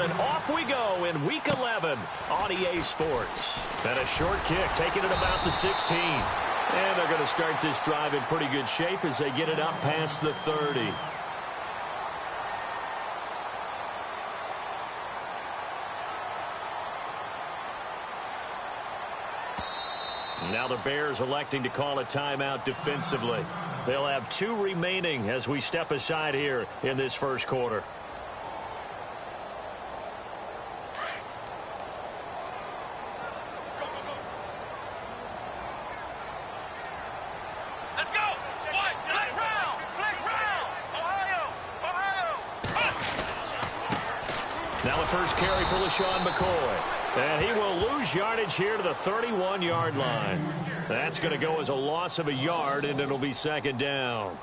and off we go in Week 11 on EA Sports. And a short kick, taking it about the 16. And they're going to start this drive in pretty good shape as they get it up past the 30. Now the Bears electing to call a timeout defensively. They'll have 2 remaining as we step aside here in this first quarter. Now the first carry for LaShawn McCoy. And he will lose yardage here to the 31-yard line. That's going to go as a loss of a yard, and it'll be second down.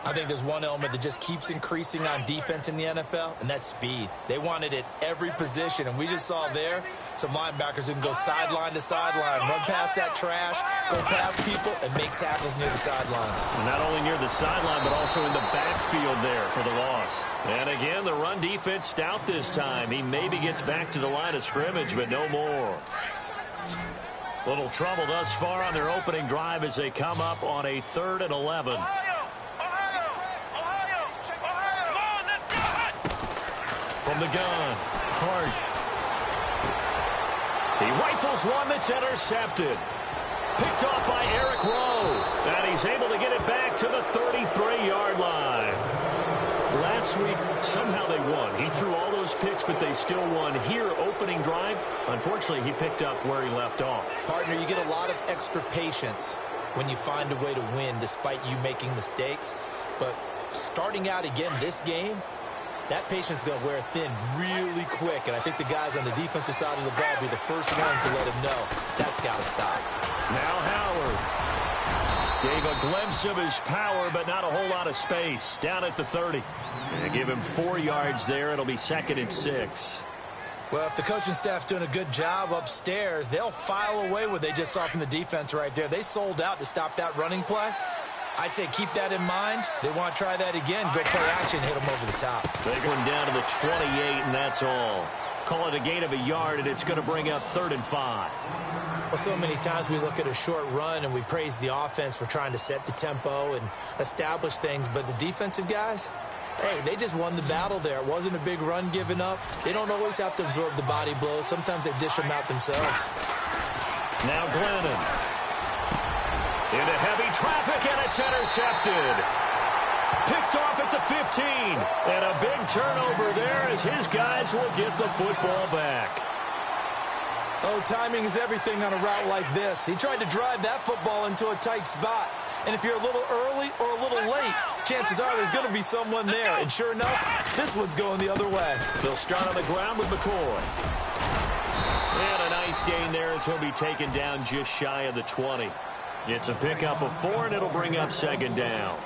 I think there's one element that just keeps increasing on defense in the NFL, and that's speed. They want it at every position, and we just saw there some linebackers who can go sideline to sideline, run past that trash, go past people, and make tackles near the sidelines. And not only near the sideline, but also in the backfield there for the loss. And again, the run defense stout this time. He maybe gets back to the line of scrimmage, but no more. Little trouble thus far on their opening drive as they come up on a 3rd and 11. From the gun, Hart. He rifles one that's intercepted. Picked off by Eric Rowe. And he's able to get it back to the 33-yard line. Last week, somehow they won. He threw all those picks, but they still won. Here, opening drive, unfortunately, he picked up where he left off. Partner, you get a lot of extra patience when you find a way to win despite you making mistakes. But starting out again this game, that patience is going to wear thin really quick, and I think the guys on the defensive side of the ball will be the first ones to let him know that's got to stop. Now Howard gave a glimpse of his power, but not a whole lot of space. Down at the 30. And give him 4 yards there. It'll be 2nd and 6. Well, if the coaching staff's doing a good job upstairs, they'll file away what they just saw from the defense right there. They sold out to stop that running play. I'd say keep that in mind. They want to try that again. Go play action, hit them over the top. They go down to the 28, and that's all. Call it a gain of a yard, and it's going to bring up 3rd and 5. Well, so many times we look at a short run and we praise the offense for trying to set the tempo and establish things, but the defensive guys, hey, they just won the battle there. It wasn't a big run given up. They don't always have to absorb the body blows. Sometimes they dish them out themselves. Now Glennon. Into heavy traffic, and it's intercepted. Picked off at the 15. And a big turnover there as his guys will get the football back. Oh, timing is everything on a route like this. He tried to drive that football into a tight spot. And if you're a little early or a little late, chances are there's going to be someone there. And sure enough, this one's going the other way. They'll start on the ground with McCoy. And a nice gain there as he'll be taken down just shy of the 20. It's a pickup of 4, and it'll bring up 2nd down.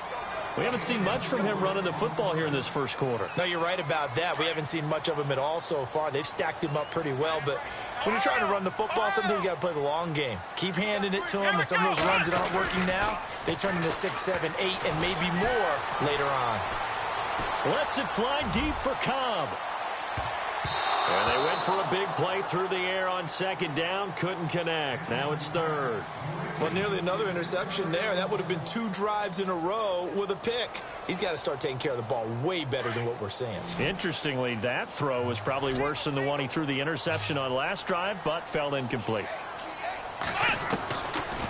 We haven't seen much from him running the football here in this first quarter. No, you're right about that. We haven't seen much of him at all so far. They've stacked him up pretty well, but when you're trying to run the football, sometimes you got to play the long game. Keep handing it to him, and some of those runs that aren't working now, they turn into 6, 7, 8, and maybe more later on. Lets it fly deep for Cobb. And they went for a big play through the air on 2nd down. Couldn't connect. Now it's 3rd. Well, nearly another interception there. That would have been 2 drives in a row with a pick. He's got to start taking care of the ball way better than what we're seeing. Interestingly, that throw was probably worse than the one he threw the interception on last drive, but fell incomplete.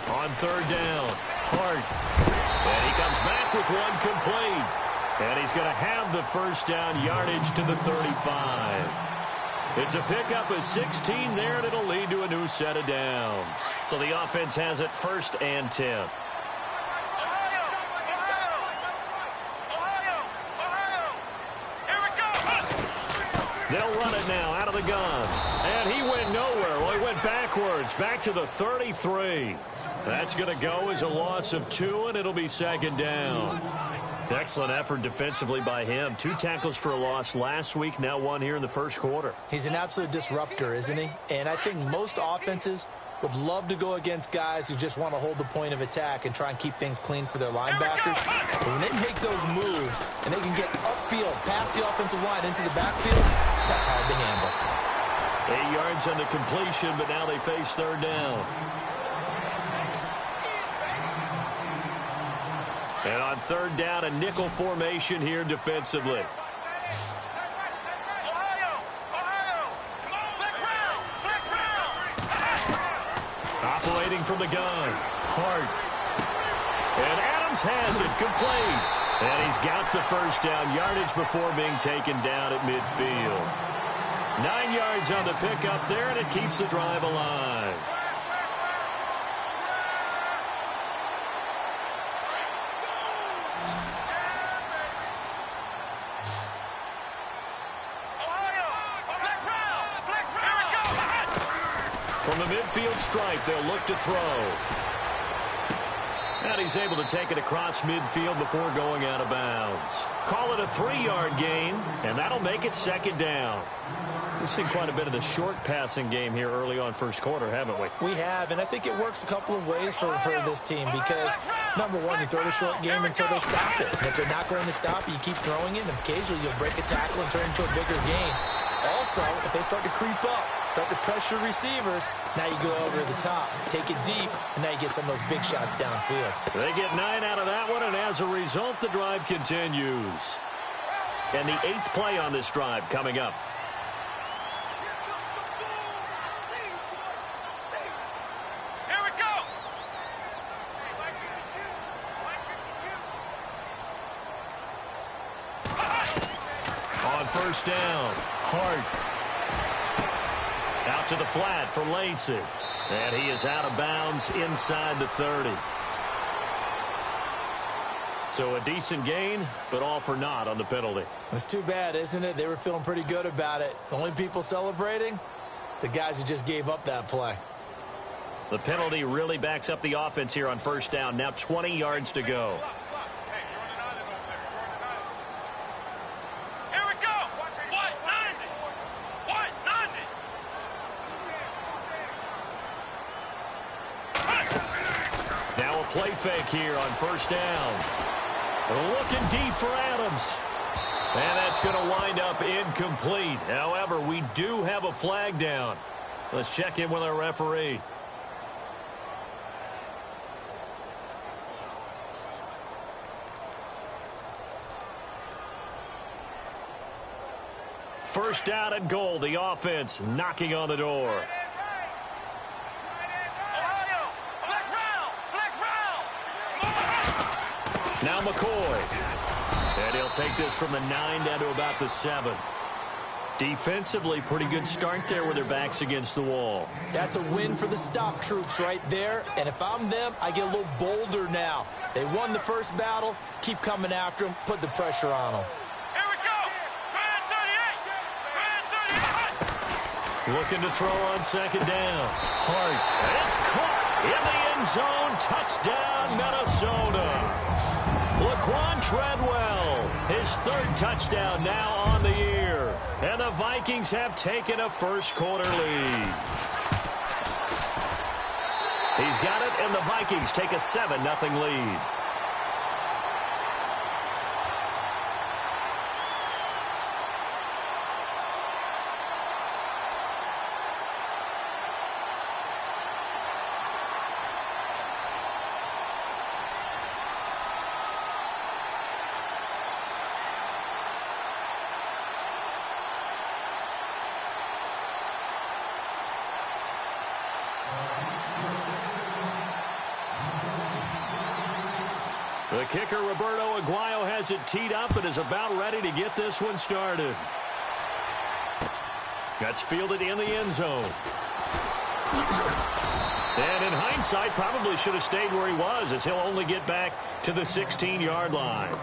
On 3rd down, Hart. And he comes back with one complete. And he's going to have the first down yardage to the 35. It's a pickup of 16 there, and it'll lead to a new set of downs. So the offense has it 1st and 10. They'll run it now out of the gun. And he went nowhere. Well, he went backwards, back to the 33. That's going to go as a loss of 2, and it'll be 2nd down. Excellent effort defensively by him. 2 tackles for a loss last week, now 1 here in the first quarter. He's an absolute disruptor, isn't he? And I think most offenses would love to go against guys who just want to hold the point of attack and try and keep things clean for their linebackers. But when they make those moves and they can get upfield past the offensive line into the backfield, that's hard to handle. 8 yards on the completion, but now they face third down. And on third down, a nickel formation here defensively. Operating from the gun. Hart. And Adams has it. Complete. And he's got the first down yardage before being taken down at midfield. 9 yards on the pickup there, and it keeps the drive alive. From the midfield stripe, they'll look to throw. And he's able to take it across midfield before going out of bounds. Call it a 3-yard gain, and that'll make it second down. We've seen quite a bit of the short passing game here early on first quarter, haven't we? We have, and I think it works a couple of ways for this team because, number one, you throw the short game until they stop it. And if they're not going to stop it, you keep throwing it, and occasionally you'll break a tackle and turn into a bigger gain. Also, if they start to creep up, start to pressure receivers, now you go over the top, take it deep, and now you get some of those big shots downfield. They get 9 out of that one, and as a result, the drive continues. And the 8th play on this drive coming up. First down. Hart. Out to the flat for Lacey. And he is out of bounds inside the 30. So a decent gain, but all for naught on the penalty. It's too bad, isn't it? They were feeling pretty good about it. The only people celebrating, the guys who just gave up that play. The penalty really backs up the offense here on first down. Now 20 yards to go. Play fake here on first down. Looking deep for Adams. And that's going to wind up incomplete. However, we do have a flag down. Let's check in with our referee. First down and goal. The offense knocking on the door. Now McCoy. And he'll take this from the 9 down to about the 7. Defensively, pretty good start there with their backs against the wall. That's a win for the stop troops right there. And if I'm them, I get a little bolder now. They won the first battle. Keep coming after them. Put the pressure on them. Here we go. Brand 38. Looking to throw on second down. Hart. It's caught in the end zone. Touchdown, Minnesota. Laquan Treadwell, his 3rd touchdown now on the year. And the Vikings have taken a first quarter lead. He's got it, and the Vikings take a 7-0 lead. The kicker, Roberto Aguayo, has it teed up and is about ready to get this one started. That's fielded in the end zone. And in hindsight, probably should have stayed where he was, as he'll only get back to the 16-yard line.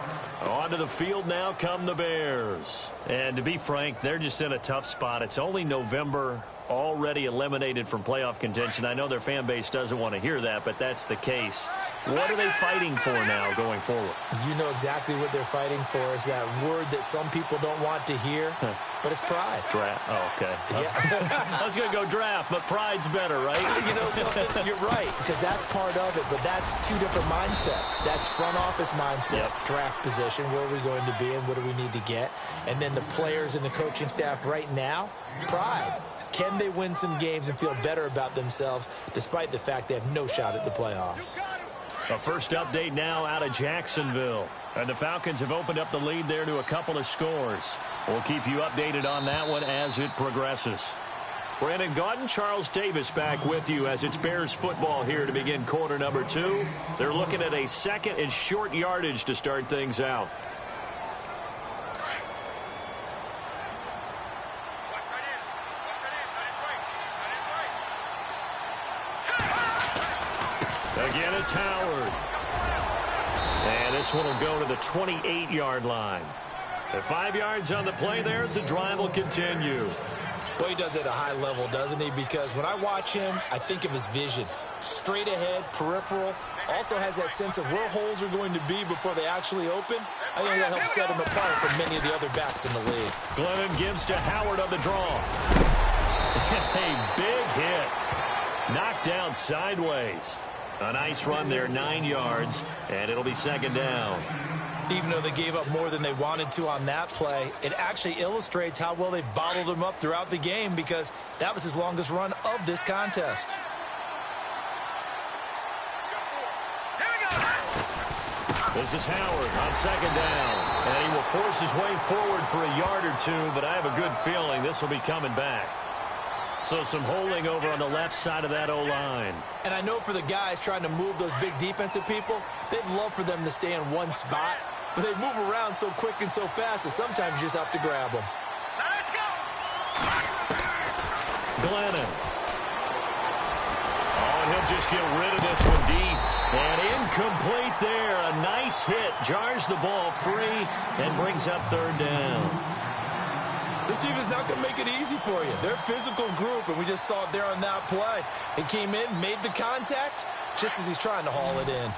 Onto the field now come the Bears. And to be frank, they're just in a tough spot. It's only November, already eliminated from playoff contention. I know their fan base doesn't want to hear that, but that's the case. What are they fighting for now going forward? You know exactly what they're fighting for. Is that word that some people don't want to hear, but it's pride. Draft. Oh, okay. Yeah. I was going to go draft, but pride's better, right? You know something? You're right, because that's part of it, but that's two different mindsets. That's front office mindset, draft position, where are we going to be and what do we need to get? And then the players and the coaching staff right now, Pride. Can they win some games and feel better about themselves despite the fact they have no shot at the playoffs? A first update now out of Jacksonville. And the Falcons have opened up the lead there to a couple of scores. We'll keep you updated on that one as it progresses. Brandon Gaudin, Charles Davis back with you as it's Bears football here to begin quarter number 2. They're looking at a second and short yardage to start things out. Again, it's Howard. And this one will go to the 28-yard line. At 5 yards on the play there, it's a drive will continue. Well, he does it at a high level, doesn't he? Because when I watch him, I think of his vision. Straight ahead, peripheral. Also has that sense of where holes are going to be before they actually open. I think that helps set him apart from many of the other backs in the league. Glennon gives to Howard on the draw. A big hit. Knocked down sideways. A nice run there, 9 yards, and it'll be second down. Even though they gave up more than they wanted to on that play, it actually illustrates how well they've bottled him up throughout the game because that was his longest run of this contest. This is Howard on second down, and he will force his way forward for a yard or two, but I have a good feeling this will be coming back. So some holding over on the left side of that O-line. And I know for the guys trying to move those big defensive people, they'd love for them to stay in one spot, but they move around so quick and so fast that sometimes you just have to grab them. Let's go! Glennon. Oh, and he'll just get rid of this one deep. And incomplete there. A nice hit. Jars the ball free and brings up third down. This team is not going to make it easy for you. They're a physical group, and we just saw it there on that play. He came in, made the contact, just as he's trying to haul it in.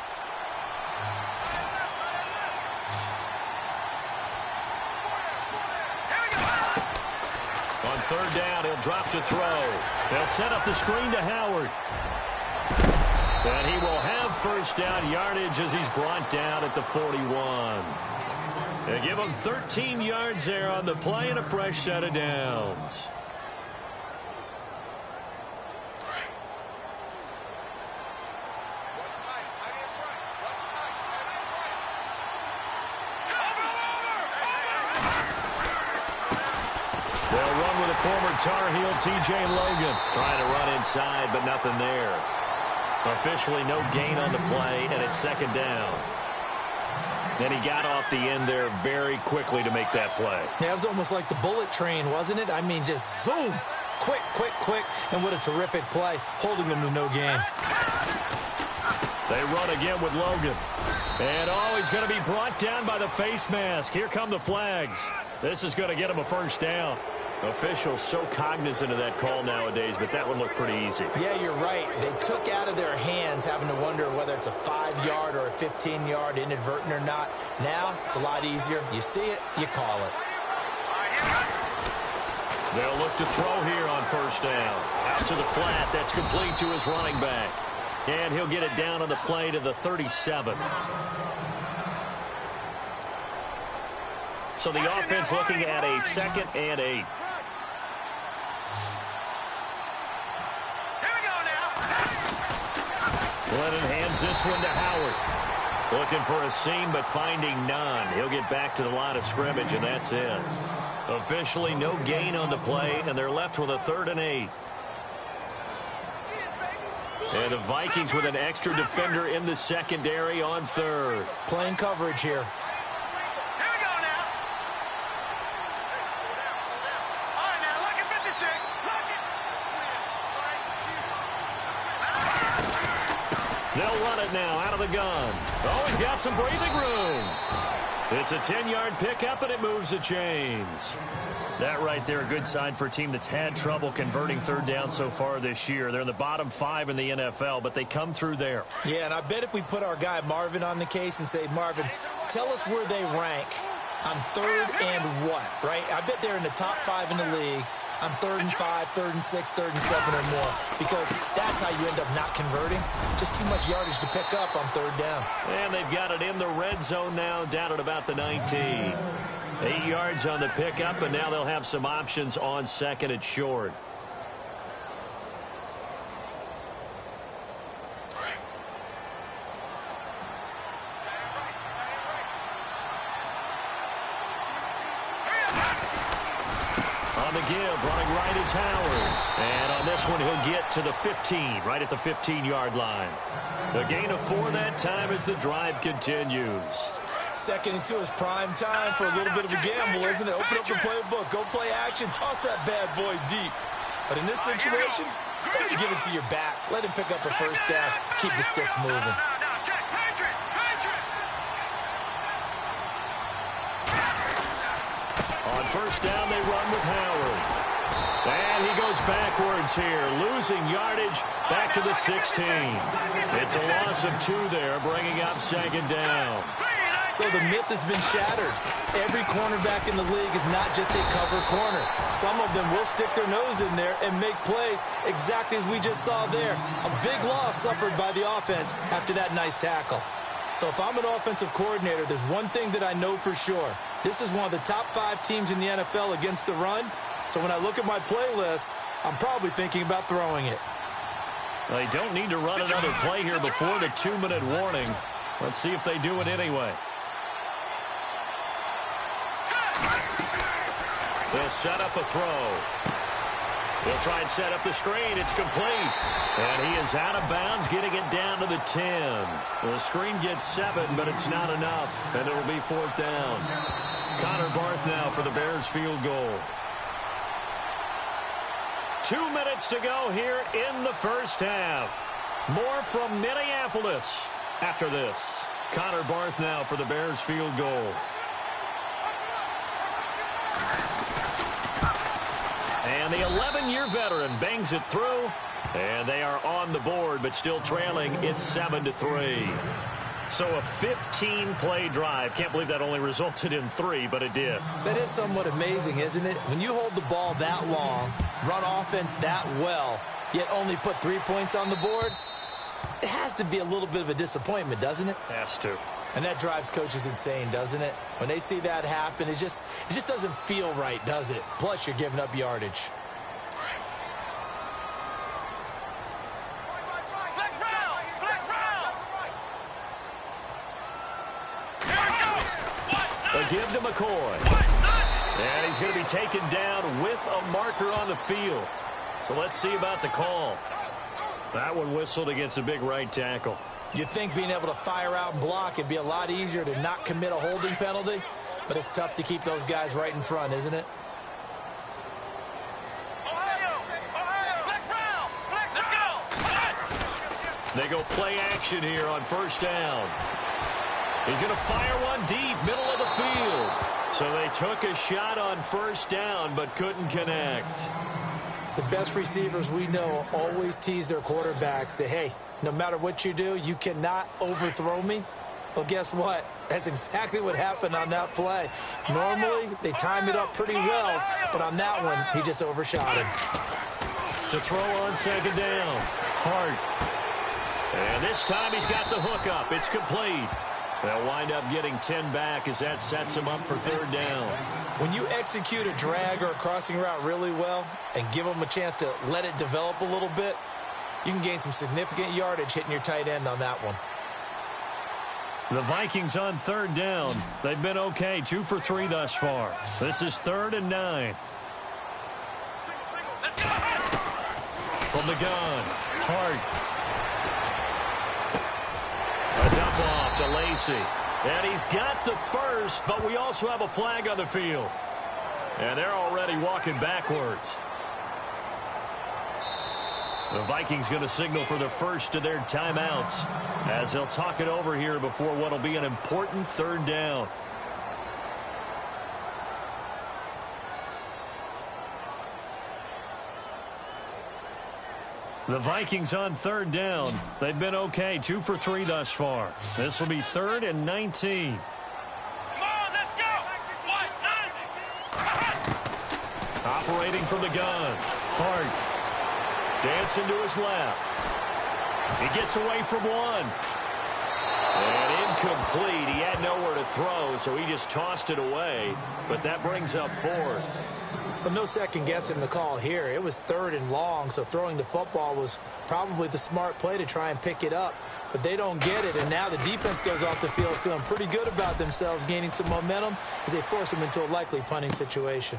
On third down, he'll drop to throw. They'll set up the screen to Howard. And he will have first down yardage as he's brought down at the 41. They give him 13 yards there on the play and a fresh set of downs. They'll run with a former Tar Heel, T.J. Logan. Trying to run inside, but nothing there. Officially no gain on the play, and it's second down. And he got off the end there very quickly to make that play. Yeah, it was almost like the bullet train, wasn't it? I mean, just zoom. Quick, quick, quick. And what a terrific play, holding them to no gain. They run again with Logan. And, oh, he's going to be brought down by the face mask. Here come the flags. This is going to get him a first down. Officials so cognizant of that call nowadays, but that one looked pretty easy. Yeah, you're right. They took out of their hands having to wonder whether it's a 5-yard or a 15-yard inadvertent or not. Now, it's a lot easier. You see it, you call it. They'll look to throw here on first down. Out to the flat. That's complete to his running back. And he'll get it down on the play to the 37. So the offense looking at a 2nd and 8. Glennon hands this one to Howard. Looking for a seam, but finding none. He'll get back to the line of scrimmage, and that's it. Officially no gain on the play, and they're left with a 3rd and 8. And the Vikings with an extra defender in the secondary on 3rd. Playing coverage here. They'll run it now out of the gun. Oh, he's got some breathing room. It's a 10-yard pickup, and it moves the chains. That right there, a good sign for a team that's had trouble converting third down so far this year. They're in the bottom 5 in the NFL, but they come through there. Yeah, and I bet if we put our guy Marvin on the case and say, Marvin, tell us where they rank on 3rd and what, right? I bet they're in the top 5 in the league on 3rd and 5, 3rd and 6, 3rd and 7 or more, because that's how you end up not converting. Just too much yardage to pick up on 3rd down. And they've got it in the red zone now, down at about the 19. 8 yards on the pickup, and now they'll have some options on second and short. On the give, running right is Howard. And on this one, he'll get to the 15, right at the 15-yard line. The gain of 4 that time as the drive continues. Second and 2 is prime time for a little bit of a gamble, isn't it? Open up the playbook, go play action, toss that bad boy deep. But in this situation, go ahead and give it to your back. Let him pick up a first down, keep the sticks moving. On first down, they run with Howard. And he goes backwards here, losing yardage back to the 16. It's a loss of 2 there, bringing up second down. So the myth has been shattered. Every cornerback in the league is not just a cover corner. Some of them will stick their nose in there and make plays exactly as we just saw there. A big loss suffered by the offense after that nice tackle. So if I'm an offensive coordinator, there's one thing that I know for sure. This is one of the top 5 teams in the NFL against the run. So when I look at my playlist, I'm probably thinking about throwing it. They don't need to run another play here before the 2-minute warning. Let's see if they do it anyway. They'll set up a throw. He'll try and set up the screen. It's complete. And he is out of bounds, getting it down to the 10. The screen gets 7, but it's not enough. And it'll be 4th down. Connor Barth now for the Bears field goal. 2 minutes to go here in the first half. More from Minneapolis after this. Connor Barth now for the Bears field goal. And the 11-year veteran bangs it through. And they are on the board, but still trailing. It's 7-3. So a 15-play drive. Can't believe that only resulted in 3, but it did. That is somewhat amazing, isn't it? When you hold the ball that long, run offense that well, yet only put 3 points on the board, it has to be a little bit of a disappointment, doesn't it? Has to. And that drives coaches insane, doesn't it? When they see that happen, it just doesn't feel right, does it? Plus, you're giving up yardage. A give to McCoy. And he's going to be taken down with a marker on the field. So let's see about the call. That one whistled against a big right tackle. You'd think being able to fire out and block it'd be a lot easier to not commit a holding penalty, but it's tough to keep those guys right in front, isn't it? They go play action here on first down. He's going to fire one deep, middle of the field. So they took a shot on first down, but couldn't connect. The best receivers we know always tease their quarterbacks that, hey, no matter what you do, you cannot overthrow me. Well, guess what? That's exactly what happened on that play. Normally, they time it up pretty well, but on that one, he just overshot him. To throw on second down, Hart. And this time he's got the hook up. It's complete. They'll wind up getting 10 back as that sets him up for third down. When you execute a drag or a crossing route really well and give them a chance to let it develop a little bit, you can gain some significant yardage hitting your tight end on that one. The Vikings on third down. They've been okay, 2 for 3 thus far. This is 3rd and 9. From the gun, Hart. A dump off to Lacey. And he's got the first, but we also have a flag on the field. And they're already walking backwards. The Vikings going to signal for the first of their timeouts as they'll talk it over here before what will be an important third down. The Vikings on third down. They've been okay, 2 for 3 thus far. This will be 3rd and 19. Come on, let's go! Operating from the gun. Hart. Dancing to his left. He gets away from one. And incomplete. He had nowhere to throw, so he just tossed it away. But that brings up fourth. But no second guessing the call here. It was 3rd and long, so throwing the football was probably the smart play to try and pick it up. But they don't get it, and now the defense goes off the field feeling pretty good about themselves, gaining some momentum as they force them into a likely punting situation.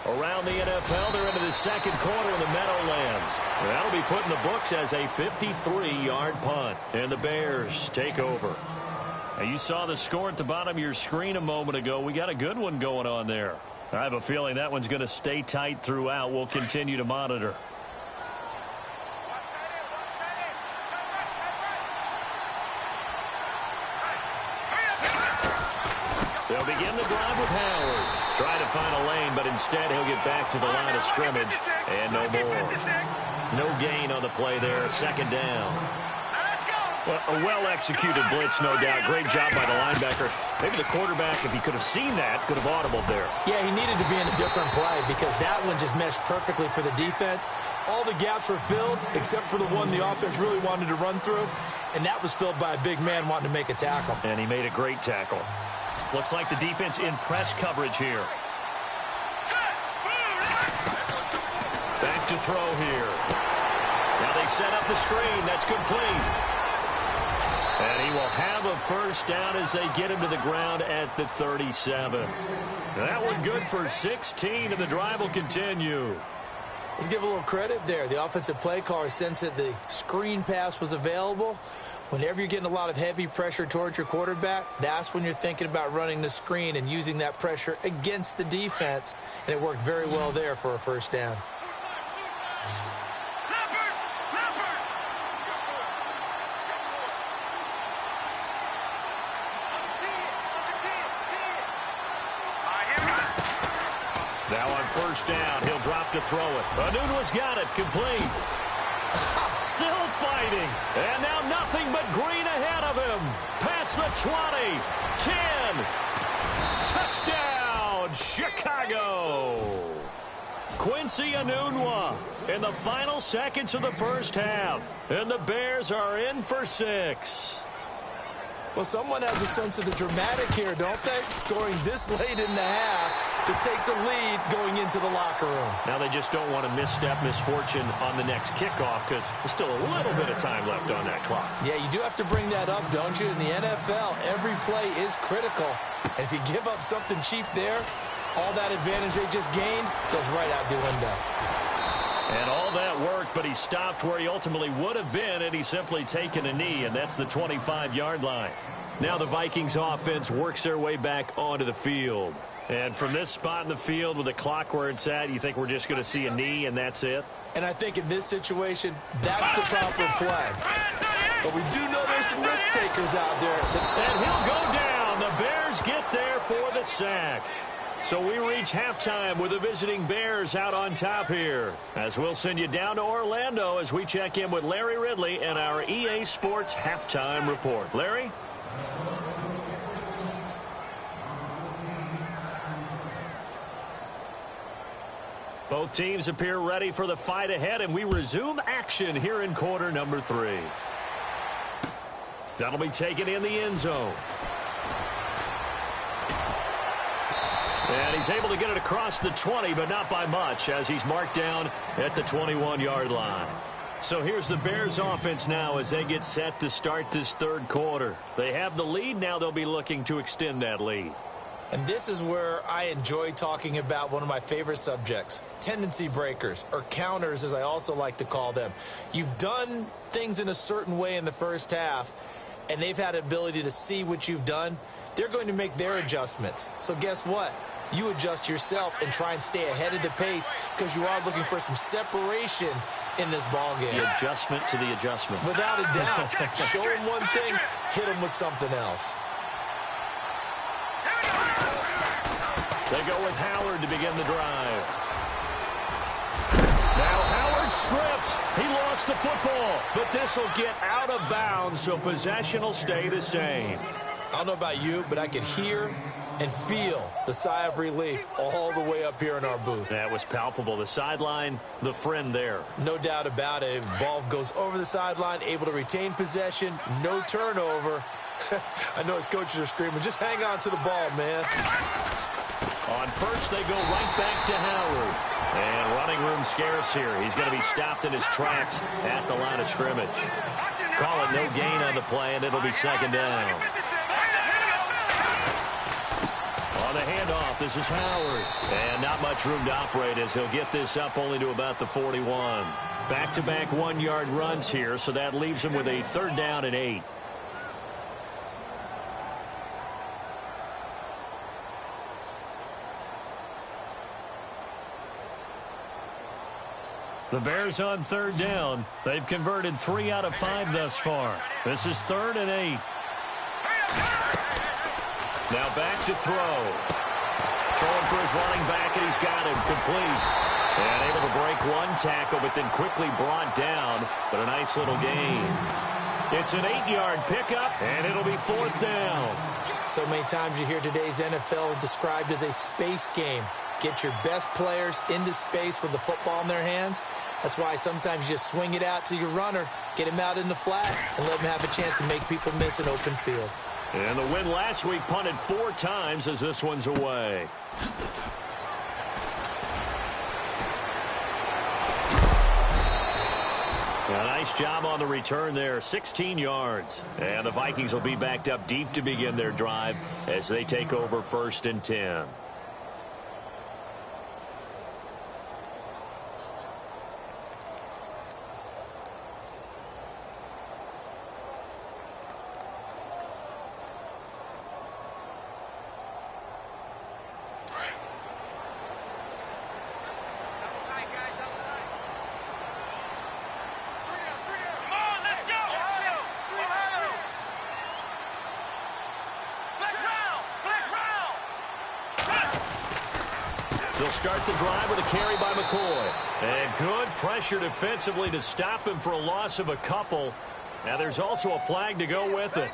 Around the NFL, they're into the second quarter in the Meadowlands. That'll be put in the books as a 53-yard punt. And the Bears take over. Now, you saw the score at the bottom of your screen a moment ago. We got a good one going on there. I have a feeling that one's going to stay tight throughout. We'll continue to monitor. They'll begin the drive with Howard. Trying to find a lane, but instead he'll get back to the line of scrimmage. And no more. No gain on the play there. Second down. Well, a well-executed blitz, no doubt. Great job by the linebacker. Maybe the quarterback, if he could have seen that, could have audibled there. Yeah, he needed to be in a different play because that one just meshed perfectly for the defense. All the gaps were filled except for the one the offense really wanted to run through, and that was filled by a big man wanting to make a tackle. And he made a great tackle. Looks like the defense in press coverage here. Back to throw here. Now they set up the screen. That's complete. And he will have a first down as they get him to the ground at the 37. That one good for 16, and the drive will continue. Let's give a little credit there. The offensive play caller sensed that the screen pass was available. Whenever you're getting a lot of heavy pressure towards your quarterback, that's when you're thinking about running the screen and using that pressure against the defense. And it worked very well there for a first down. Now on first down, he'll drop to throw it. Anunua's got it, complete. Still fighting. And now nothing but green ahead of him. Past the 20. 10. Touchdown, Chicago. Quincy Enunwa in the final seconds of the first half. And the Bears are in for 6. Well, someone has a sense of the dramatic here, don't they? Scoring this late in the half to take the lead going into the locker room. Now they just don't want to misstep misfortune on the next kickoff because there's still a little bit of time left on that clock. Yeah, you do have to bring that up, don't you? In the NFL, every play is critical. And if you give up something cheap there, all that advantage they just gained goes right out the window. And all that worked, but he stopped where he ultimately would have been, and he's simply taken a knee, and that's the 25-yard line. Now the Vikings offense works their way back onto the field. And from this spot in the field with the clock where it's at, you think we're just going to see a knee and that's it? And I think in this situation, that's the proper play. But we do know there's some risk takers out there. And he'll go down. The Bears get there for the sack. So we reach halftime with the visiting Bears out on top here. As we'll send you down to Orlando as we check in with Larry Ridley and our EA Sports Halftime Report. Larry? Both teams appear ready for the fight ahead, and we resume action here in quarter number 3. That'll be taken in the end zone. And he's able to get it across the 20, but not by much, as he's marked down at the 21-yard line. So here's the Bears offense now as they get set to start this third quarter. They have the lead. Now they'll be looking to extend that lead. And this is where I enjoy talking about one of my favorite subjects, tendency breakers, or counters as I also like to call them. You've done things in a certain way in the first half, and they've had the ability to see what you've done. They're going to make their adjustments. So guess what? You adjust yourself and try and stay ahead of the pace because you are looking for some separation in this ball game. The adjustment to the adjustment. Without a doubt. Show them one thing, hit them with something else. They go with Howard to begin the drive. Now Howard stripped. He lost the football, but this will get out of bounds, so possession will stay the same. I don't know about you, but I could hear and feel the sigh of relief all the way up here in our booth. That was palpable. The sideline, the friend there. No doubt about it. Ball goes over the sideline, able to retain possession, no turnover. I know his coaches are screaming, just hang on to the ball, man. On first, they go right back to Howard. And running room scarce here. He's going to be stopped in his tracks at the line of scrimmage. Call it no gain on the play, and it'll be second down. On the handoff, this is Howard. And not much room to operate as he'll get this up only to about the 41. Back-to-back one-yard runs here, so that leaves him with a 3rd down and 8. The Bears on 3rd down. They've converted 3 out of 5 thus far. This is 3rd and 8. Now back to throw. Throwing for his running back, and he's got him complete. And able to break one tackle, but then quickly brought down. But a nice little gain. It's an 8-yard pickup, and it'll be 4th down. So many times you hear today's NFL described as a space game. Get your best players into space with the football in their hands. That's why sometimes you just swing it out to your runner, get him out in the flat, and let him have a chance to make people miss an open field. And the win last week punted 4 times as this one's away. A nice job on the return there, 16 yards. And the Vikings will be backed up deep to begin their drive as they take over 1st and 10. They'll start the drive with a carry by McCoy. And good pressure defensively to stop him for a loss of a couple. Now there's also a flag to go with it.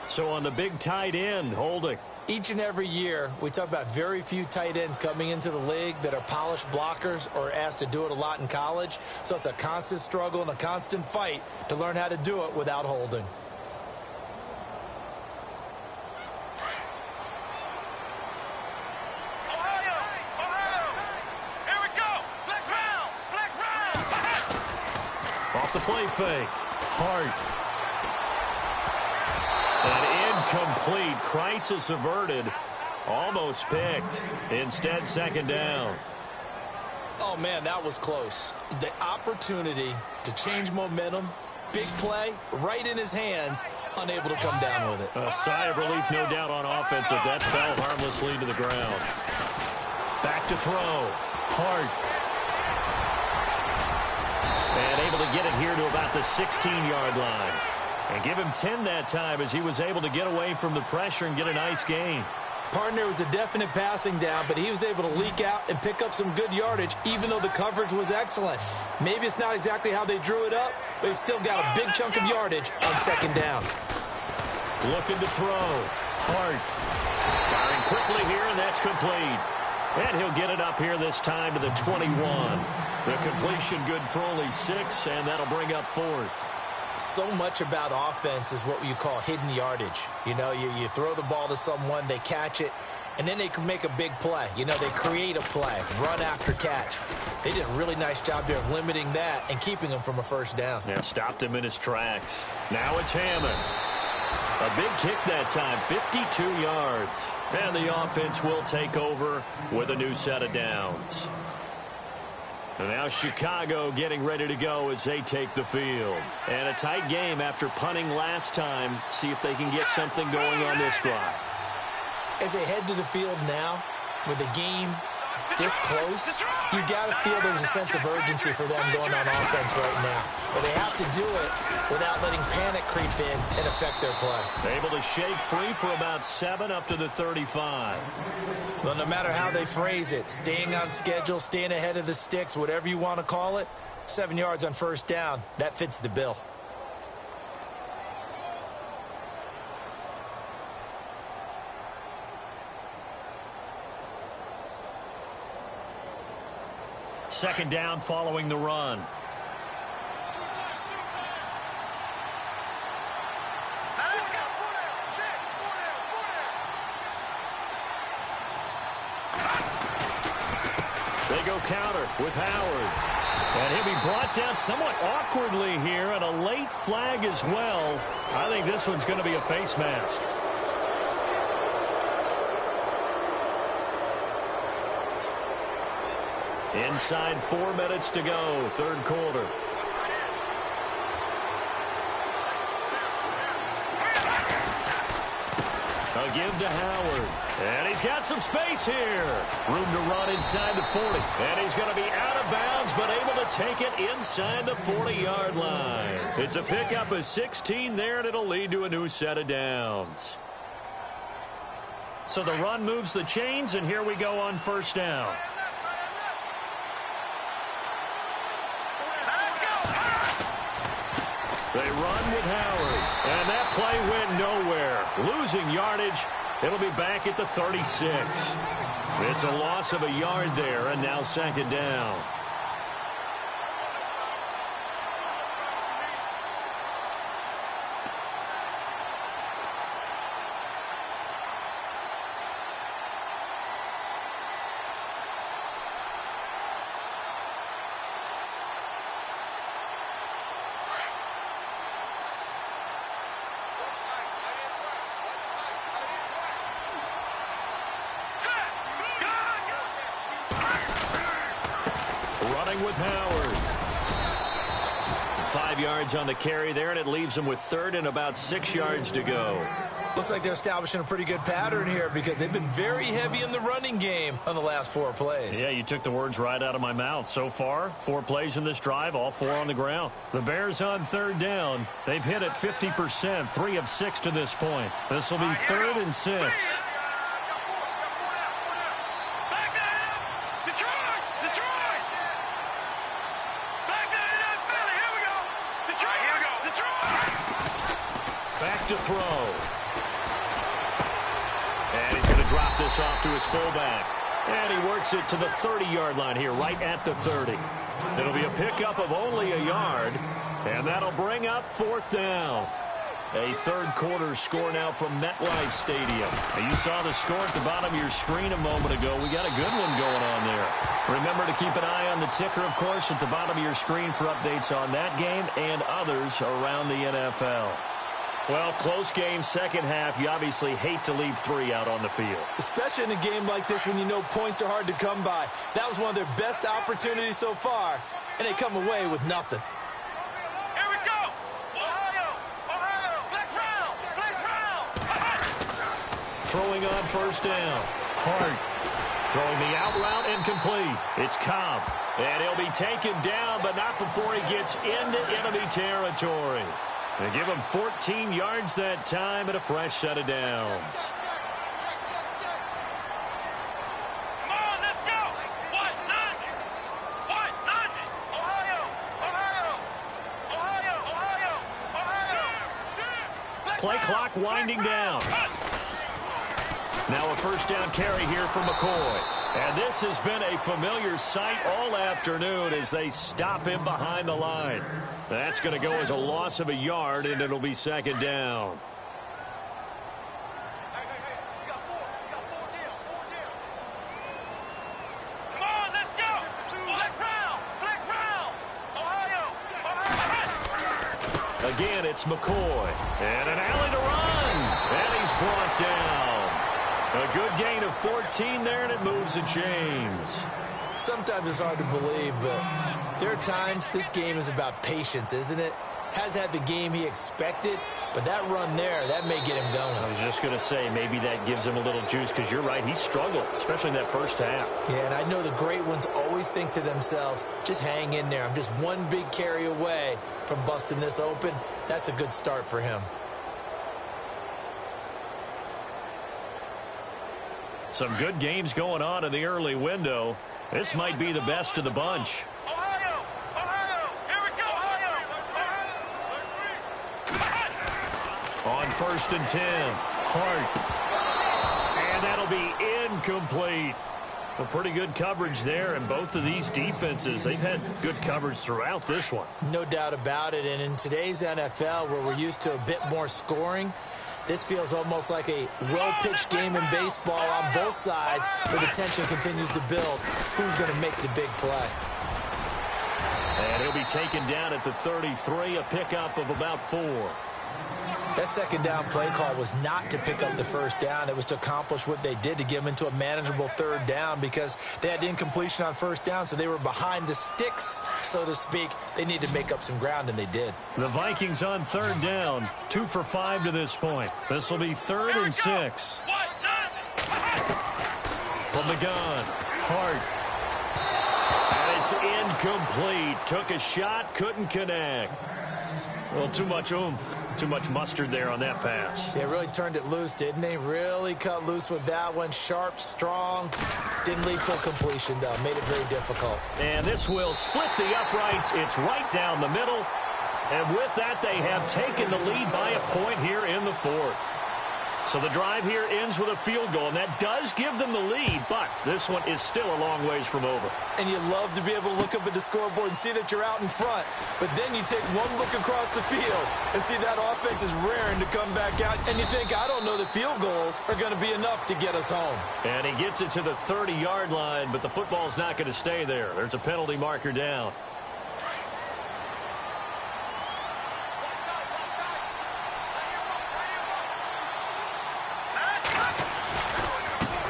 So on the big tight end, holding. Each and every year, we talk about very few tight ends coming into the league that are polished blockers or asked to do it a lot in college. So it's a constant struggle and a constant fight to learn how to do it without holding. Off the play fake. Hart. An incomplete. Crisis averted. Almost picked. Instead, 2nd down. Oh, man, that was close. The opportunity to change momentum, big play, right in his hands, unable to come down with it. A sigh of relief, no doubt, on offense if that fell harmlessly to the ground. Back to throw. Hart. And able to get it here to about the 16-yard line. And give him 10 that time as he was able to get away from the pressure and get a nice gain. Partner was a definite passing down, but he was able to leak out and pick up some good yardage, even though the coverage was excellent. Maybe it's not exactly how they drew it up, but he still got a big chunk of yardage on 2nd down. Looking to throw. Hart. Firing quickly here, and that's complete. And he'll get it up here this time to the 21. The completion good for only 6, and that'll bring up 4th. So much about offense is what you call hidden yardage. You know, you throw the ball to someone, they catch it, and then they can make a big play. You know, they create a play, run after catch. They did a really nice job there of limiting that and keeping him from a 1st down. Yeah, stopped him in his tracks. Now it's Hammond. A big kick that time, 52 yards. And the offense will take over with a new set of downs. And now Chicago getting ready to go as they take the field. And a tight game after punting last time. See if they can get something going on this drive. As they head to the field now, with the game this close, you got to feel there's a sense of urgency for them going on offense right now. But they have to do it without letting panic creep in and affect their play. Able to shake free for about 7 up to the 35. Well, no matter how they phrase it, staying on schedule, staying ahead of the sticks, whatever you want to call it, 7 yards on 1st down, that fits the bill. Second down following the run. counter with Howard. And he'll be brought down somewhat awkwardly here, and a late flag as well. I think this one's going to be a face mask. Inside 4 minutes to go, third quarter. A give to Howard. And he's got some space here. Room to run inside the 40. And he's going to be out of bounds, but able to take it inside the 40-yard line. It's a pickup of 16 there, and it'll lead to a new set of downs. So the run moves the chains, and here we go on first down. They run with Howard, and that play went nowhere. Losing yardage. It'll be back at the 36. It's a loss of a yard there, and now second down. With Howard. 5 yards on the carry there, and it leaves him with third and about 6 yards to go. Looks like they're establishing a pretty good pattern here because they've been very heavy in the running game on the last 4 plays. Yeah, you took the words right out of my mouth. So far, 4 plays in this drive, all 4 on the ground. The Bears on third down. They've hit it 50%, 3 of 6 to this point. This will be third and 6. To throw. And he's going to drop this off to his fullback. And he works it to the 30-yard line here, right at the 30. It'll be a pickup of only a yard, and that'll bring up fourth down. A third quarter score now from MetLife Stadium. Now, you saw the score at the bottom of your screen a moment ago. We got a good one going on there. Remember to keep an eye on the ticker, of course, at the bottom of your screen for updates on that game and others around the NFL. Well, close game, second half. You obviously hate to leave 3 out on the field. Especially in a game like this when you know points are hard to come by. That was one of their best opportunities so far, and they come away with nothing. Here we go. Ohio, flex round. Throwing on first down. Hart throwing the out route incomplete. It's Cobb, and he'll be taken down, but not before he gets into enemy territory. They give him 14 yards that time and a fresh set of downs. Come on, let's go. What? Ohio. Play clock winding down. Now a first down carry here for McCoy. And this has been a familiar sight all afternoon as they stop him behind the line. That's going to go as a loss of a yard, and it'll be second down. Come on, let's go. Flex round. Ohio. Again, it's McCoy. And an alley to run. And he's brought down. A good gain of 14 there, and it moves the chains. Sometimes it's hard to believe, but there are times this game is about patience, isn't it? Has had the game he expected, but that run there, that may get him going. I was just going to say, maybe that gives him a little juice, because you're right, he struggled, especially in that first half. Yeah, and I know the great ones always think to themselves, just hang in there. I'm just one big carry away from busting this open. That's a good start for him. Some good games going on in the early window. This might be the best of the bunch. Ohio. Here we go, Ohio. On first and 10, Hart. And that'll be incomplete. Well, pretty good coverage there, and both of these defenses, they've had good coverage throughout this one. No doubt about it, and in today's NFL, where we're used to a bit more scoring, This feels almost like a well-pitched game in baseball on both sides where the tension continues to build. Who's going to make the big play? And he'll be taken down at the 33, a pickup of about 4. That second down play call was not to pick up the first down. It was to accomplish what they did, to get them into a manageable third down, because they had incompletion on first down, so they were behind the sticks, so to speak. They needed to make up some ground, and they did. The Vikings on third down, 2 for 5 to this point. This will be 3rd and 6. From the gun, Hart. And it's incomplete. Took a shot, couldn't connect. Well, too much oomph, too much mustard there on that pass. They really turned it loose, didn't they? Really cut loose with that one. Sharp, strong. Didn't lead to a completion, though. Made it very difficult. And this will split the uprights. It's right down the middle. And with that, they have taken the lead by a point here in the 4th. So the drive here ends with a field goal, and that does give them the lead, but this one is still a long ways from over. And you love to be able to look up at the scoreboard and see that you're out in front, but then you take one look across the field and see that offense is raring to come back out, and you think, I don't know that field goals are going to be enough to get us home. And he gets it to the 30-yard line, but the football's not going to stay there. There's a penalty marker down.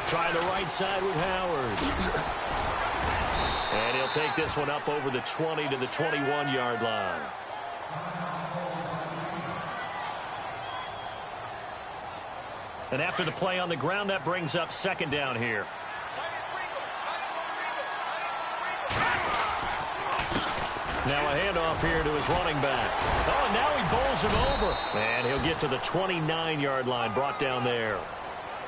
Try the right side with Howard. And he'll take this one up over the 20 to the 21-yard line. And after the play on the ground, that brings up 2nd down here. Now a handoff here to his running back. Oh, and now he bowls him over. And he'll get to the 29-yard line, brought down there.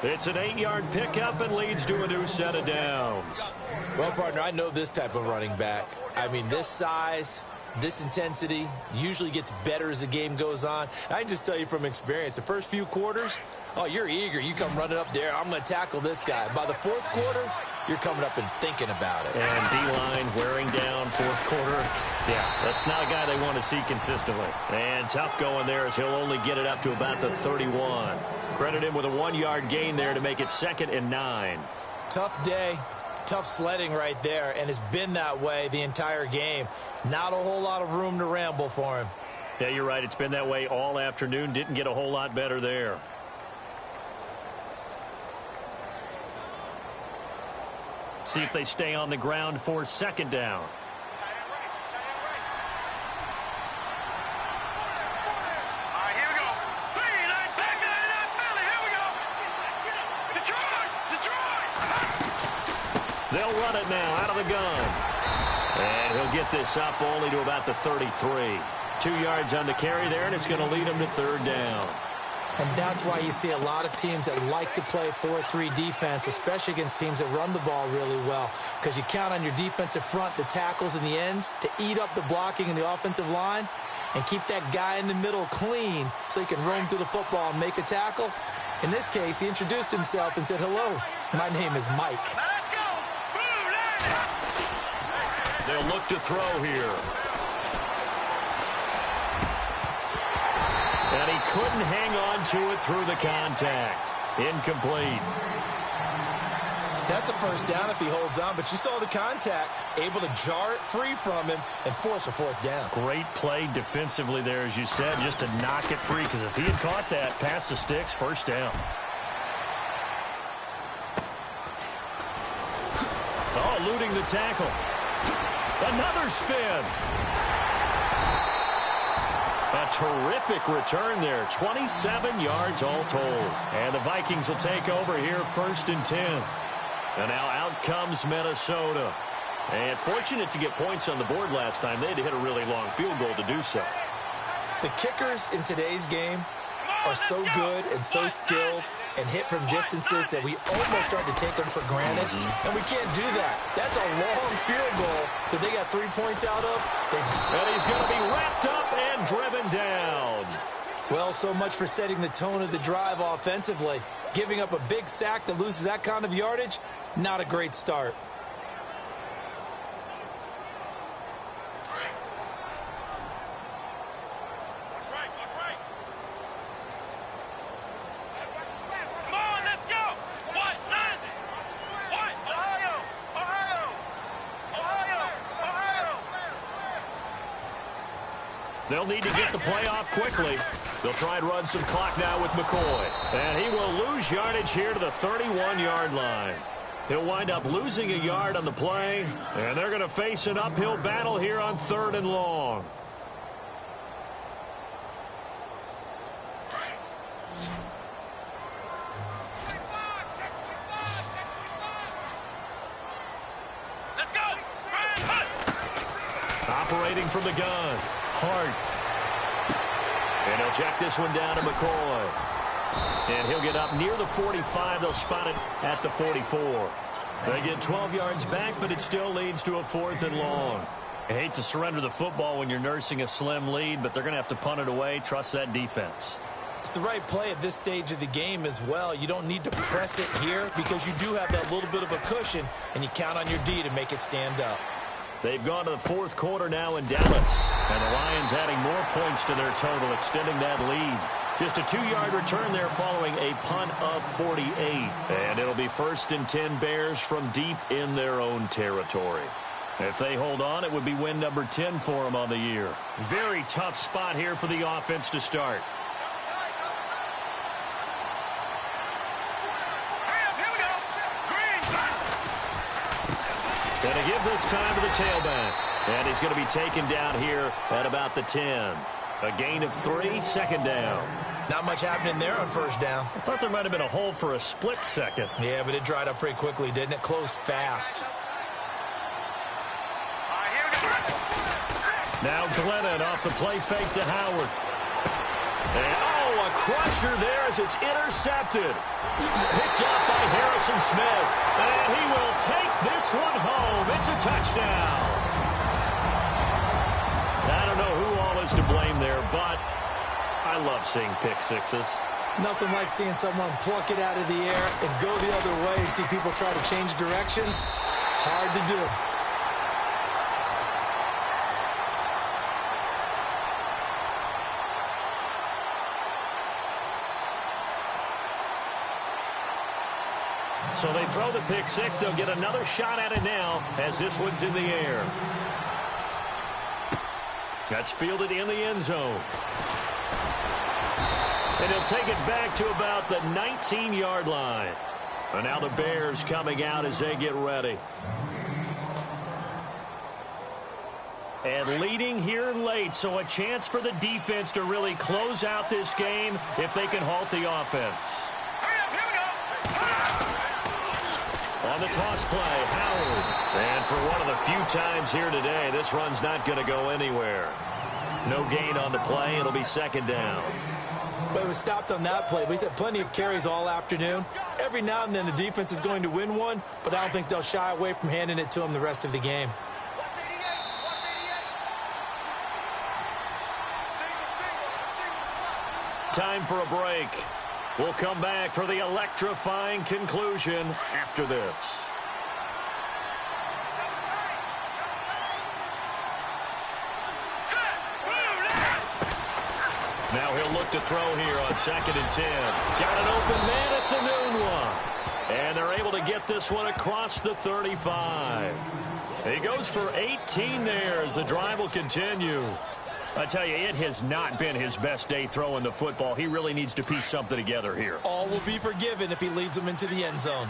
It's an 8-yard pickup and leads to a new set of downs. Well, partner, I know this type of running back. I mean, this size, this intensity usually gets better as the game goes on. I can just tell you from experience, the first few quarters, oh, you're eager. You come running up there. I'm going to tackle this guy. By the 4th quarter, you're coming up and thinking about it. And D-line wearing down 4th quarter. Yeah, that's not a guy they want to see consistently. And tough going there as he'll only get it up to about the 31. Credit him with a 1-yard gain there to make it 2nd and 9. Tough day, tough sledding right there, and it's been that way the entire game. Not a whole lot of room to ramble for him. Yeah, you're right. It's been that way all afternoon. Didn't get a whole lot better there. See if they stay on the ground for 2nd down. They'll run it now out of the gun. And he'll get this up only to about the 33. 2 yards on the carry there, and it's going to lead him to 3rd down. And that's why you see a lot of teams that like to play 4-3 defense, especially against teams that run the ball really well, because you count on your defensive front, the tackles and the ends, to eat up the blocking in the offensive line and keep that guy in the middle clean so he can roam through the football and make a tackle. In this case, he introduced himself and said, hello, my name is Mike. They'll look to throw here. And he couldn't hang on to it through the contact. Incomplete. That's a first down if he holds on, but you saw the contact, able to jar it free from him and force a 4th down. Great play defensively there, as you said, just to knock it free, because if he had caught that, past the sticks, 1st down. Oh, eluding the tackle. Another spin. A terrific return there. 27 yards all told. And the Vikings will take over here 1st and 10. And now out comes Minnesota. And fortunate to get points on the board last time. They had to hit a really long field goal to do so. The kickers in today's game are so good and so skilled and hit from distances that we almost start to take them for granted. And we can't do that. That's a long field goal that they got 3 points out of. And he's going to be wrapped up and driven down. Well, so much for setting the tone of the drive offensively. Giving up a big sack that loses that kind of yardage, not a great start. They'll need to get the play off quickly. They'll try and run some clock now with McCoy. And he will lose yardage here to the 31-yard line. He'll wind up losing a yard on the play, and they're going to face an uphill battle here on 3rd and long. Operating from the gun, Hart. And he'll check this one down to McCoy. And he'll get up near the 45. They'll spot it at the 44. They get 12 yards back, but it still leads to a 4th and long. I hate to surrender the football when you're nursing a slim lead, but they're going to have to punt it away. Trust that defense. It's the right play at this stage of the game as well. You don't need to press it here because you do have that little bit of a cushion, and you count on your D to make it stand up. They've gone to the 4th quarter now in Dallas, and the Lions adding more points to their total, extending that lead. Just a 2-yard return there following a punt of 48. And it'll be 1st and 10 Bears from deep in their own territory. If they hold on, it would be win number 10 for them on the year. Very tough spot here for the offense to start. And a give this time to the tailback. And he's going to be taken down here at about the 10. A gain of 3, 2nd down. Not much happening there on 1st down. I thought there might have been a hole for a split second. Yeah, but it dried up pretty quickly, didn't it? Closed fast. Now Glennon off the play fake to Howard. And, oh, a crusher there as it's intercepted. Picked up by Harrison Smith. And he will take this one home. It's a touchdown. I don't know who all is to blame there, but I love seeing pick sixes. Nothing like seeing someone pluck it out of the air and go the other way and see people try to change directions. Hard to do. So they throw the pick six. They'll get another shot at it now as this one's in the air. That's fielded in the end zone. And he'll take it back to about the 19-yard line. And now the Bears coming out as they get ready. And leading here late, so a chance for the defense to really close out this game if they can halt the offense. On the toss play, Howard. And for one of the few times here today, this run's not going to go anywhere. No gain on the play. It'll be 2nd down. But it was stopped on that play. But he's had plenty of carries all afternoon. Every now and then the defense is going to win one, but I don't think they'll shy away from handing it to him the rest of the game. Time for a break. We'll come back for the electrifying conclusion after this. Now he'll look to throw here on 2nd and 10. Got an open man. It's a noon one. And they're able to get this one across the 35. He goes for 18 there as the drive will continue. I tell you, it has not been his best day throwing the football. He really needs to piece something together here. All will be forgiven if he leads them into the end zone.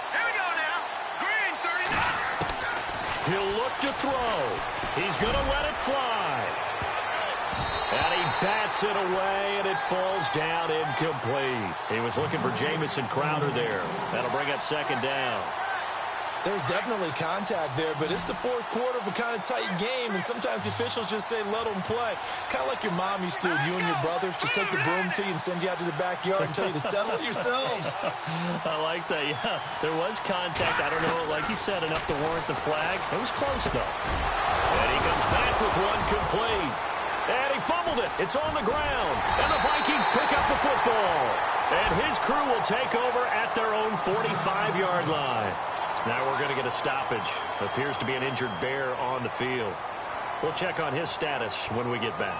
Here we go now. Green, 39. He'll look to throw. He's going to let it fly. And he bats it away, and it falls down incomplete. He was looking for Jamison Crowder there. That'll bring up 2nd down. There's definitely contact there, but it's the 4th quarter of a kind of tight game, and sometimes the officials just say, let them play. Kind of like your mom used to, you and your brothers, just take the broom to you and send you out to the backyard and tell you to settle it yourselves. I like that, yeah. There was contact. I don't know, like you said, enough to warrant the flag. It was close, though. And he comes back with one complete. And he fumbled it. It's on the ground. And the Vikings pick up the football. And his crew will take over at their own 45-yard line. Now we're going to get a stoppage. Appears to be an injured Bear on the field. We'll check on his status when we get back.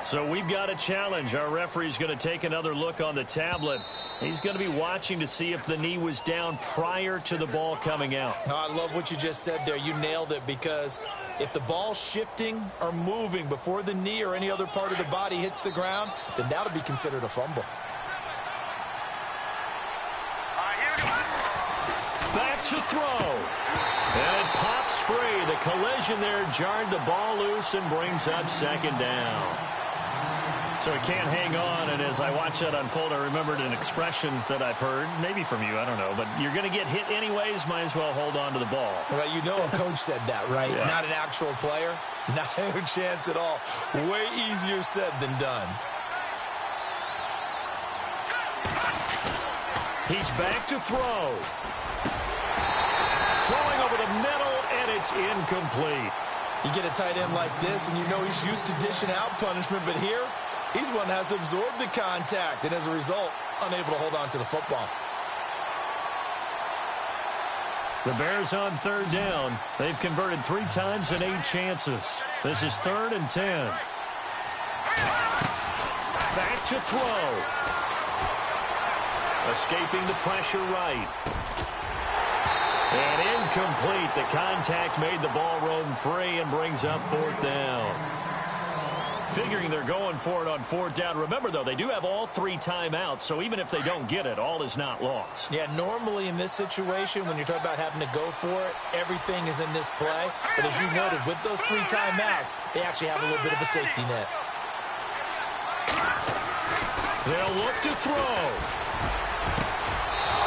So we've got a challenge. Our referee's going to take another look on the tablet. He's going to be watching to see if the knee was down prior to the ball coming out. Oh, I love what you just said there. You nailed it, because if the ball's shifting or moving before the knee or any other part of the body hits the ground, then that'll be considered a fumble. Back to throw. And it pops free. The collision there jarred the ball loose and brings up second down. So he can't hang on, and as I watch that unfold, I remembered an expression that I've heard, maybe from you, I don't know, but you're going to get hit anyways, might as well hold on to the ball. Well, you know a coach said that, right? Yeah. Not an actual player. No chance at all. Way easier said than done. He's back to throw. Throwing over the middle, and it's incomplete. You get a tight end like this, and you know he's used to dishing out punishment, but here, he's one that has to absorb the contact, and as a result, unable to hold on to the football. The Bears on third down. They've converted 3 times in 8 chances. This is 3rd and 10. Back to throw. Escaping the pressure right. And incomplete. The contact made the ball roam free and brings up 4th down. Figuring they're going for it on 4th down. Remember, though, they do have all 3 timeouts, so even if they don't get it, all is not lost. Yeah, normally in this situation, when you're talking about having to go for it, everything is in this play. But as you noted, with those 3 timeouts, they actually have a little bit of a safety net. They'll look to throw.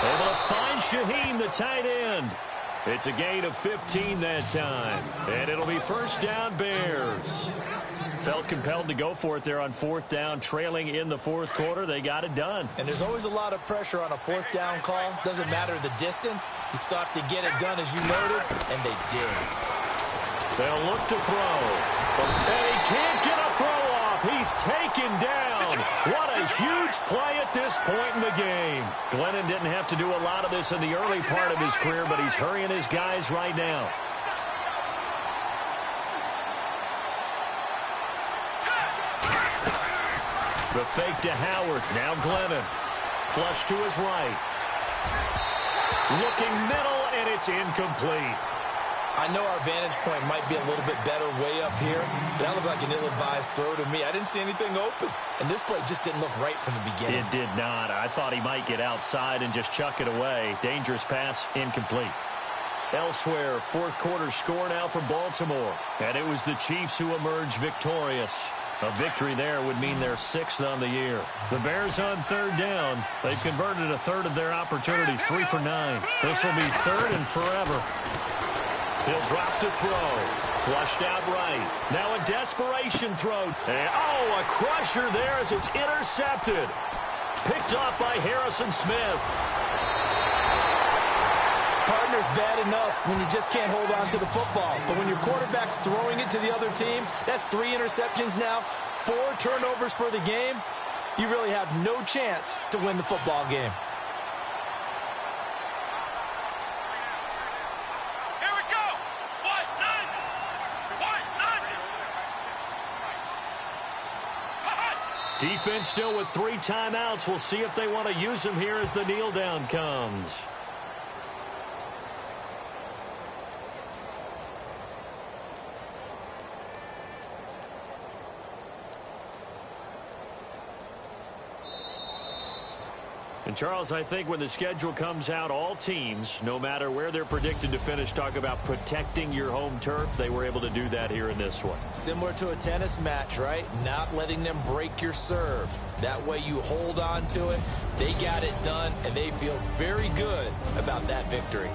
Able to find Shaheen, the tight end. It's a gain of 15 that time. And it'll be 1st down, Bears. Felt compelled to go for it there on 4th down, trailing in the 4th quarter. They got it done. And there's always a lot of pressure on a 4th down call. Doesn't matter the distance. You still have to get it done, as you noted, and they did. They'll look to throw. And he can't get a throw off. He's taken down. What a huge play at this point in the game. Glennon didn't have to do a lot of this in the early part of his career, but he's hurrying his guys right now. The fake to Howard. Now Glennon. Flush to his right. Looking middle, and it's incomplete. I know our vantage point might be a little bit better way up here, but that looked like an ill-advised throw to me. I didn't see anything open, and this play just didn't look right from the beginning. It did not. I thought he might get outside and just chuck it away. Dangerous pass, incomplete. Elsewhere, 4th quarter score now for Baltimore, and it was the Chiefs who emerged victorious. A victory there would mean they're 6th on the year. The Bears on 3rd down. They've converted a 1/3 of their opportunities, 3 for 9. This will be 3rd and forever. He'll drop to throw. Flushed out right. Now a desperation throw. And, a crusher there as it's intercepted. Picked off by Harrison Smith. Partner's bad enough when you just can't hold on to the football. But when your quarterback's throwing it to the other team, that's 3 interceptions now, 4 turnovers for the game. You really have no chance to win the football game. Defense still with 3 timeouts. We'll see if they want to use them here as the kneel down comes. And, Charles, I think when the schedule comes out, all teams, no matter where they're predicted to finish, talk about protecting your home turf. They were able to do that here in this one. Similar to a tennis match, right? Not letting them break your serve. That way you hold on to it. They got it done, and they feel very good about that victory.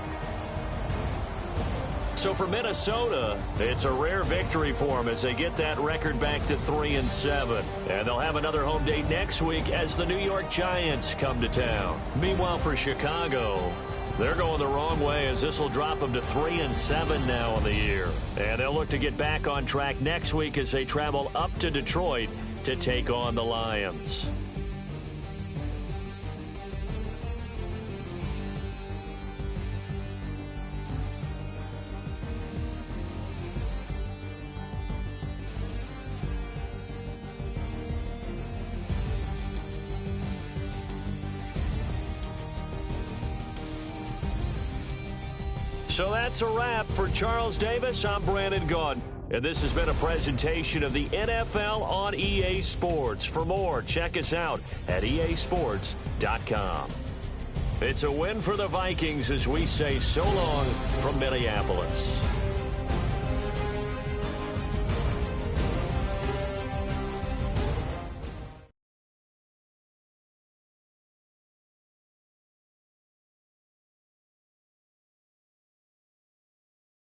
So for Minnesota, it's a rare victory for them as they get that record back to 3-7. And they'll have another home date next week as the New York Giants come to town. Meanwhile, for Chicago, they're going the wrong way as this will drop them to 3-7 now on the year. And they'll look to get back on track next week as they travel up to Detroit to take on the Lions. So that's a wrap. For Charles Davis, I'm Brandon Gaudin. And this has been a presentation of the NFL on EA Sports. For more, check us out at easports.com. It's a win for the Vikings as we say so long from Minneapolis.